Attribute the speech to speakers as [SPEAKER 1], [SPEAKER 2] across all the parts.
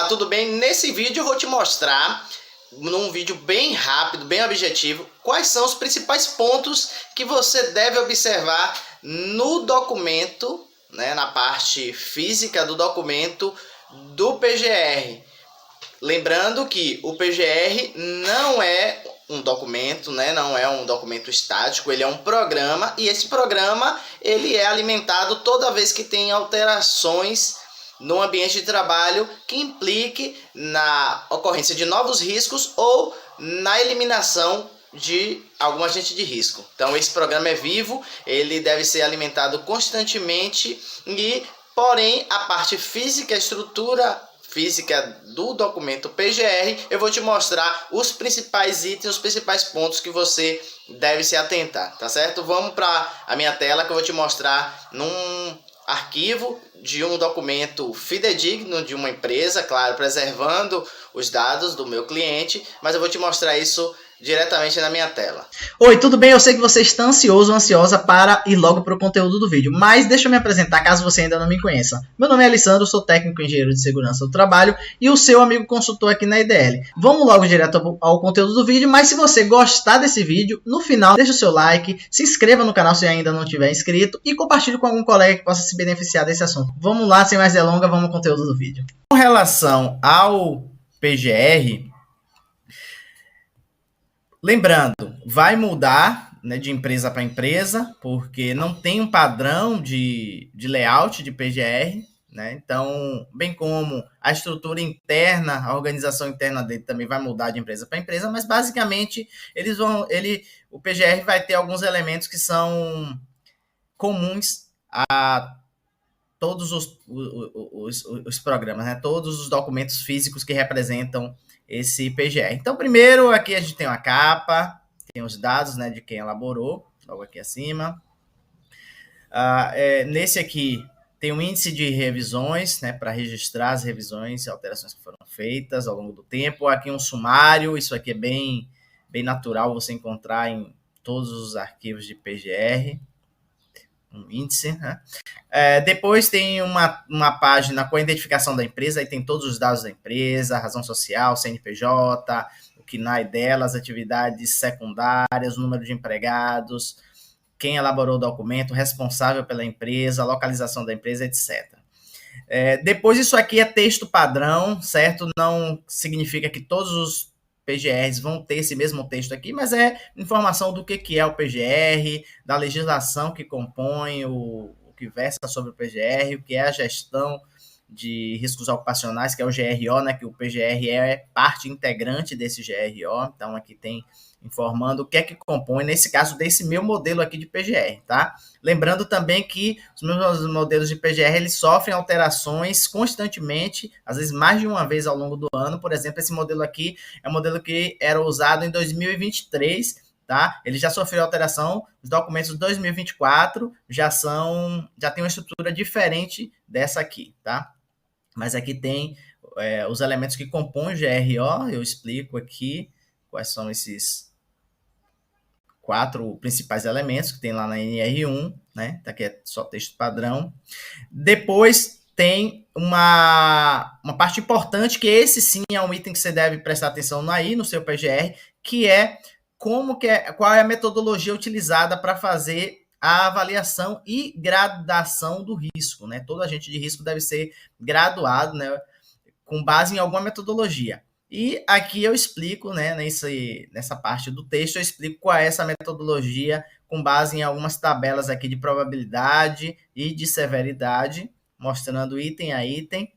[SPEAKER 1] tudo bem? Nesse vídeo eu vou te mostrar, num vídeo bem rápido, bem objetivo, quais são os principais pontos que você deve observar no documento, né, na parte física do documento do PGR. Lembrando que o PGR não é um documento, né? Não é um documento estático, ele é um programa, e esse programa ele é alimentado toda vez que tem alterações no ambiente de trabalho que implique na ocorrência de novos riscos ou na eliminação de algum agente de risco. Então esse programa é vivo, ele deve ser alimentado constantemente e, porém, a parte física, a estrutura física do documento PGR, eu vou te mostrar os principais itens, os principais pontos que você deve se atentar, tá certo? Vamos para a minha tela que eu vou te mostrar num arquivo de um documento fidedigno de uma empresa, claro, preservando os dados do meu cliente, mas eu vou te mostrar isso diretamente na minha tela.
[SPEAKER 2] Oi, tudo bem? Eu sei que você está ansioso ou ansiosa para ir logo para o conteúdo do vídeo, mas deixa eu me apresentar caso você ainda não me conheça. Meu nome é Alessandro, sou técnico engenheiro de segurança do trabalho e o seu amigo consultor aqui na IDL. Vamos logo direto ao conteúdo do vídeo, mas se você gostar desse vídeo, no final deixa o seu like, se inscreva no canal se ainda não tiver inscrito e compartilhe com algum colega que possa se beneficiar desse assunto. Vamos lá, sem mais delongas, vamos ao conteúdo do vídeo.
[SPEAKER 1] Com relação ao PGR, lembrando, vai mudar, né, de empresa para empresa, porque não tem um padrão de layout de PGR, né? Então, bem como a estrutura interna, a organização interna dele também vai mudar de empresa para empresa, mas basicamente o PGR vai ter alguns elementos que são comuns a todos os programas, né? Todos os documentos físicos que representam esse PGR. Então, primeiro, aqui a gente tem uma capa, tem os dados, né, de quem elaborou, logo aqui acima. Nesse aqui tem um índice de revisões, né, para registrar as revisões e alterações que foram feitas ao longo do tempo. Aqui um sumário, isso aqui é bem natural você encontrar em todos os arquivos de PGR. Um índice, né? Depois tem uma página com a identificação da empresa, aí tem todos os dados da empresa, a razão social, CNPJ, o KNAI dela, as atividades secundárias, o número de empregados, quem elaborou o documento, responsável pela empresa, a localização da empresa, etc. Depois isso aqui é texto padrão, certo? Não significa que todos os PGRs vão ter esse mesmo texto aqui, mas é informação do que é o PGR, da legislação que compõe o que versa sobre o PGR, o que é a gestão de riscos ocupacionais, que é o GRO, né, que o PGR é parte integrante desse GRO, então aqui tem informando o que é que compõe, nesse caso, desse meu modelo aqui de PGR, tá? Lembrando também que os meus modelos de PGR, eles sofrem alterações constantemente, às vezes mais de uma vez ao longo do ano. Por exemplo, esse modelo aqui é um modelo que era usado em 2023, tá? Ele já sofreu alteração, os documentos de 2024 já tem uma estrutura diferente dessa aqui, tá? Mas aqui tem os elementos que compõem o GRO, eu explico aqui quais são esses 4 principais elementos que tem lá na NR1, né? Tá aqui é só texto padrão. Depois tem uma parte importante, que esse sim é um item que você deve prestar atenção aí no seu PGR, que é qual é a metodologia utilizada para fazer a avaliação e gradação do risco, né? Todo agente de risco deve ser graduado, né, com base em alguma metodologia. E aqui eu explico, né, nessa parte do texto, eu explico qual é essa metodologia com base em algumas tabelas aqui de probabilidade e de severidade, mostrando item a item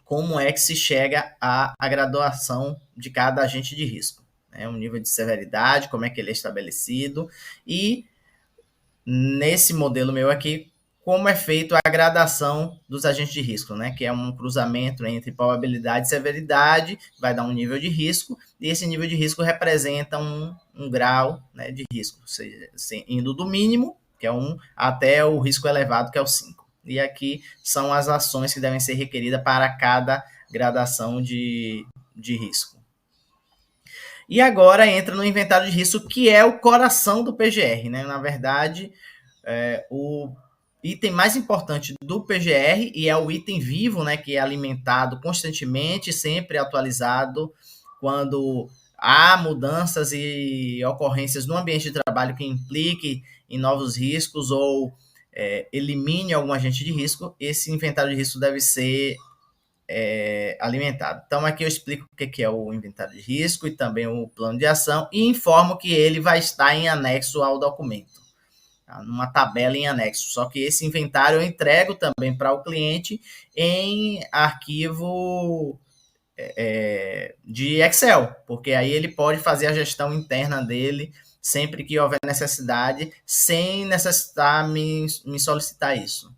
[SPEAKER 1] como é que se chega à graduação de cada agente de risco. Né, um nível de severidade, como é que ele é estabelecido, e nesse modelo meu aqui, como é feito a gradação dos agentes de risco, né? Que é um cruzamento entre probabilidade e severidade, vai dar um nível de risco, e esse nível de risco representa um grau, né, de risco, ou seja, indo do mínimo, que é 1, até o risco elevado, que é o 5. E aqui são as ações que devem ser requeridas para cada gradação de risco. E agora entra no inventário de risco, que é o coração do PGR, né? Na verdade, o item mais importante do PGR e é o item vivo, né, que é alimentado constantemente, sempre atualizado quando há mudanças e ocorrências no ambiente de trabalho que implique em novos riscos ou elimine algum agente de risco, esse inventário de risco deve ser alimentado. Então, aqui eu explico o que é o inventário de risco e também o plano de ação e informo que ele vai estar em anexo ao documento, tá? Numa tabela em anexo. Só que esse inventário eu entrego também para o cliente em arquivo de Excel, porque aí ele pode fazer a gestão interna dele sempre que houver necessidade, sem necessitar me solicitar isso.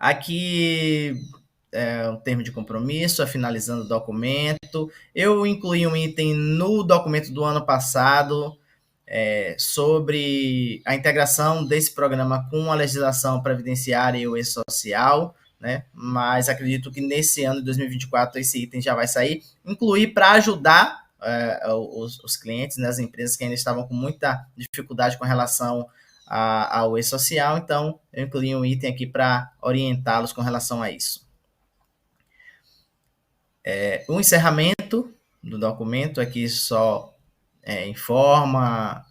[SPEAKER 1] Aqui um termo de compromisso, finalizando o documento. Eu incluí um item no documento do ano passado sobre a integração desse programa com a legislação previdenciária e o e-social, né? Mas acredito que nesse ano de 2024 esse item já vai sair. Incluir para ajudar os clientes, né, as empresas que ainda estavam com muita dificuldade com relação ao e-social, então eu incluí um item aqui para orientá-los com relação a isso. O encerramento do documento aqui só informa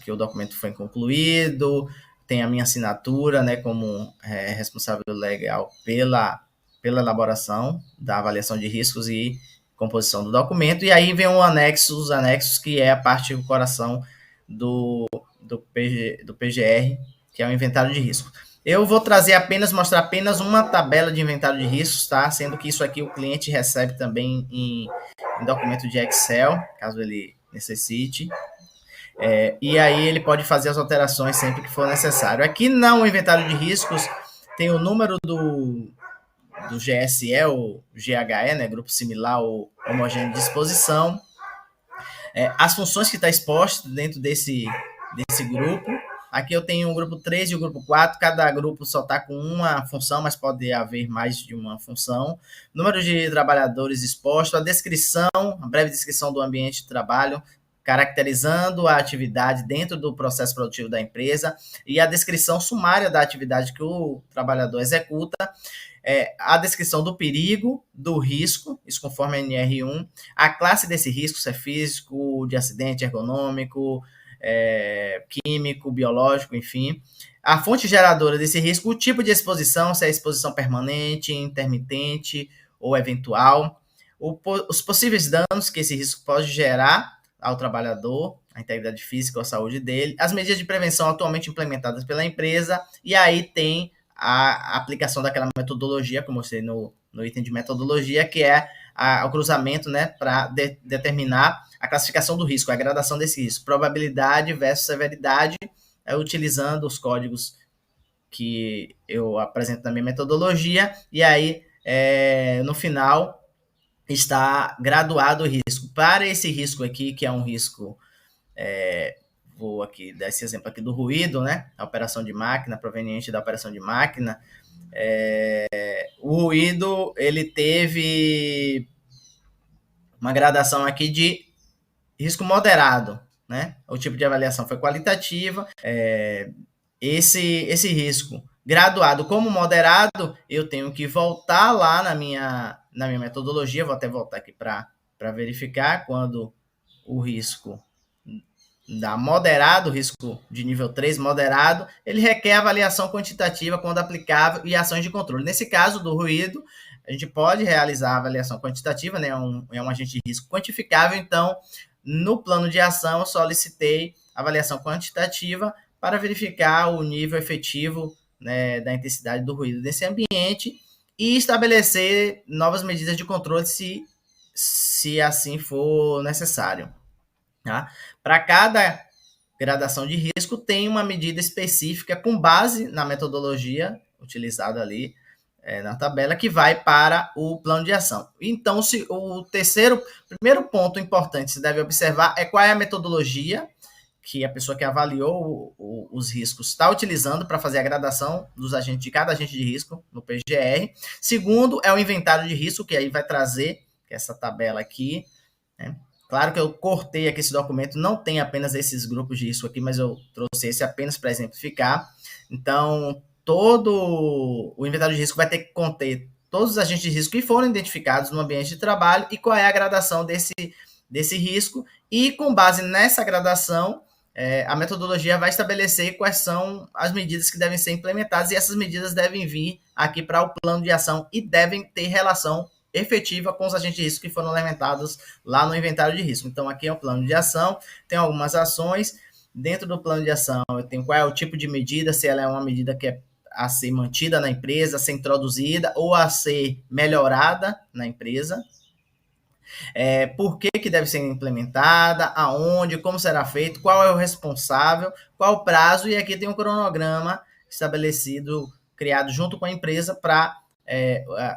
[SPEAKER 1] que o documento foi concluído, tem a minha assinatura, né, como responsável legal pela elaboração da avaliação de riscos e composição do documento, e aí vem os anexos, que é a parte do coração do PGR, que é o inventário de risco. Eu vou mostrar apenas uma tabela de inventário de riscos, tá? Sendo que isso aqui o cliente recebe também em documento de Excel, caso ele necessite. E aí ele pode fazer as alterações sempre que for necessário. Aqui no inventário de riscos tem o número do GSE, ou GHE, né? Grupo similar ou homogêneo de exposição. As funções que está exposto dentro desse grupo. Aqui eu tenho o grupo 3 e o grupo 4, cada grupo só está com uma função, mas pode haver mais de uma função. Número de trabalhadores expostos, a descrição, a breve descrição do ambiente de trabalho, caracterizando a atividade dentro do processo produtivo da empresa e a descrição sumária da atividade que o trabalhador executa, a descrição do perigo, do risco, isso conforme a NR1, a classe desse risco, se é físico, de acidente, ergonômico, químico, biológico, enfim. A fonte geradora desse risco, o tipo de exposição, se é exposição permanente, intermitente ou eventual, os possíveis danos que esse risco pode gerar ao trabalhador, a integridade física ou a saúde dele, as medidas de prevenção atualmente implementadas pela empresa, e aí tem a aplicação daquela metodologia, como eu mostrei no item de metodologia, que é o cruzamento, né, para determinar a classificação do risco, a gradação desse risco, probabilidade versus severidade, utilizando os códigos que eu apresento na minha metodologia, e aí, no final, está graduado o risco. Para esse risco aqui, que é um risco, vou aqui dar esse exemplo aqui do ruído, né, a operação de máquina, proveniente da operação de máquina, o ruído, ele teve uma gradação aqui de risco moderado, né? O tipo de avaliação foi qualitativa. Esse risco graduado como moderado, eu tenho que voltar lá na minha metodologia, vou até voltar aqui para verificar quando o risco da moderado, risco de nível 3 moderado, ele requer avaliação quantitativa quando aplicável e ações de controle. Nesse caso do ruído, a gente pode realizar a avaliação quantitativa, né? É um agente de risco quantificável, então, no plano de ação, eu solicitei avaliação quantitativa para verificar o nível efetivo, né, da intensidade do ruído desse ambiente e estabelecer novas medidas de controle se assim for necessário. Tá? Para cada gradação de risco, tem uma medida específica com base na metodologia utilizada ali na tabela, que vai para o plano de ação. Então, primeiro ponto importante que se deve observar é qual é a metodologia que a pessoa que avaliou os riscos está utilizando para fazer a gradação de cada agente de risco no PGR. Segundo, é o inventário de risco, que aí vai trazer essa tabela aqui, né? Claro que eu cortei aqui esse documento, não tem apenas esses grupos de risco aqui, mas eu trouxe esse apenas para exemplificar. Então, todo o inventário de risco vai ter que conter todos os agentes de risco que foram identificados no ambiente de trabalho e qual é a gradação desse risco. E com base nessa gradação, a metodologia vai estabelecer quais são as medidas que devem ser implementadas, e essas medidas devem vir aqui para o plano de ação e devem ter relação efetiva com os agentes de risco que foram levantados lá no inventário de risco. Então, aqui é o plano de ação, tem algumas ações. Dentro do plano de ação, eu tenho qual é o tipo de medida, se ela é uma medida que é a ser mantida na empresa, a ser introduzida ou a ser melhorada na empresa. Por que deve ser implementada, aonde, como será feito, qual é o responsável, qual o prazo, e aqui tem um cronograma estabelecido, criado junto com a empresa para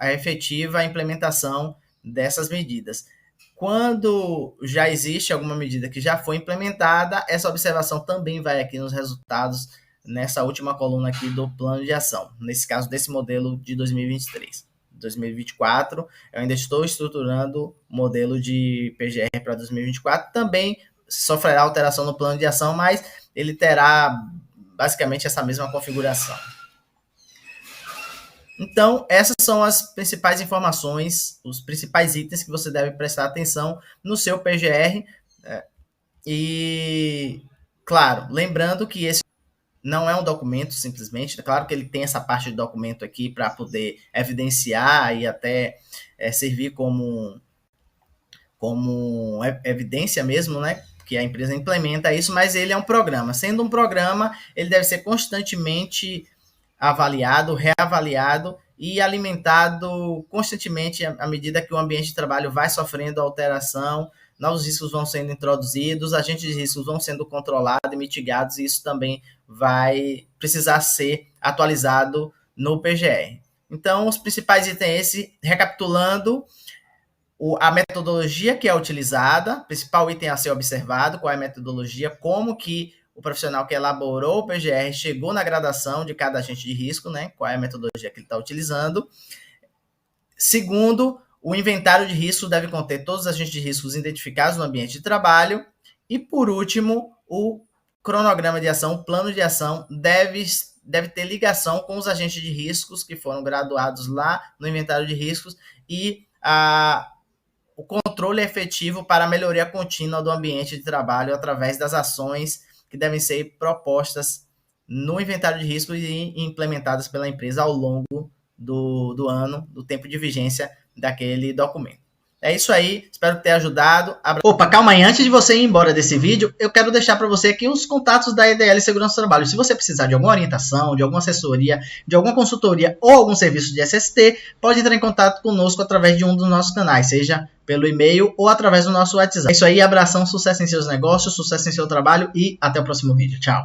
[SPEAKER 1] a efetiva implementação dessas medidas. Quando já existe alguma medida que já foi implementada, essa observação também vai aqui nos resultados, nessa última coluna aqui do plano de ação, nesse caso desse modelo de 2023. 2024, eu ainda estou estruturando o modelo de PGR para 2024, também sofrerá alteração no plano de ação, mas ele terá basicamente essa mesma configuração. Então, essas são as principais informações, os principais itens que você deve prestar atenção no seu PGR. E, claro, lembrando que esse não é um documento simplesmente, é claro que ele tem essa parte de documento aqui para poder evidenciar e até servir como evidência mesmo, né? Que a empresa implementa isso, mas ele é um programa. Sendo um programa, ele deve ser constantemente avaliado, reavaliado e alimentado constantemente à medida que o ambiente de trabalho vai sofrendo alteração, novos riscos vão sendo introduzidos, agentes de riscos vão sendo controlados e mitigados, e isso também vai precisar ser atualizado no PGR. Então, os principais itens recapitulando, a metodologia que é utilizada, principal item a ser observado, qual é a metodologia, como que o profissional que elaborou o PGR chegou na gradação de cada agente de risco, né? Qual é a metodologia que ele está utilizando. Segundo, o inventário de risco deve conter todos os agentes de riscos identificados no ambiente de trabalho. E, por último, o cronograma de ação, o plano de ação, deve ter ligação com os agentes de riscos que foram graduados lá no inventário de riscos e o controle efetivo para a melhoria contínua do ambiente de trabalho através das ações que devem ser propostas no inventário de riscos e implementadas pela empresa ao longo do ano, do tempo de vigência daquele documento. É isso aí, espero ter ajudado.
[SPEAKER 2] Opa, calma aí, antes de você ir embora desse vídeo, eu quero deixar para você aqui os contatos da EDL Segurança do Trabalho. Se você precisar de alguma orientação, de alguma assessoria, de alguma consultoria ou algum serviço de SST, pode entrar em contato conosco através de um dos nossos canais, seja pelo e-mail ou através do nosso WhatsApp. É isso aí, abração, sucesso em seus negócios, sucesso em seu trabalho e até o próximo vídeo. Tchau!